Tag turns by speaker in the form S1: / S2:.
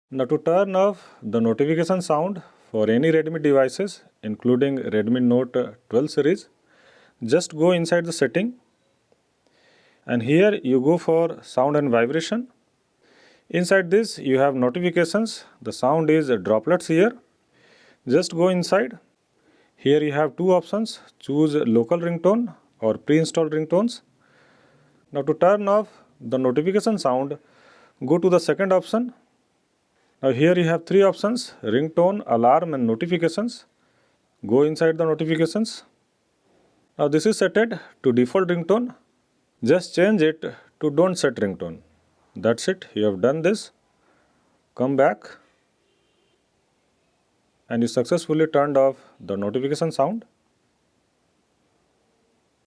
S1: Now to turn off the notification sound for any Redmi devices including Redmi Note 12 series, just go inside the setting and here you go for sound and vibration. Inside this you have notifications, the sound is droplets here. Just go inside. Here you have two options, choose local ringtone or pre-installed ringtones. Now to turn off the notification sound, go to the second option. Now here you have three options, ringtone, alarm and notifications. Go inside the notifications. Now this is set to default ringtone. Just change it to don't set ringtone. That's it, you have done this. Come back and you successfully turned off the notification sound.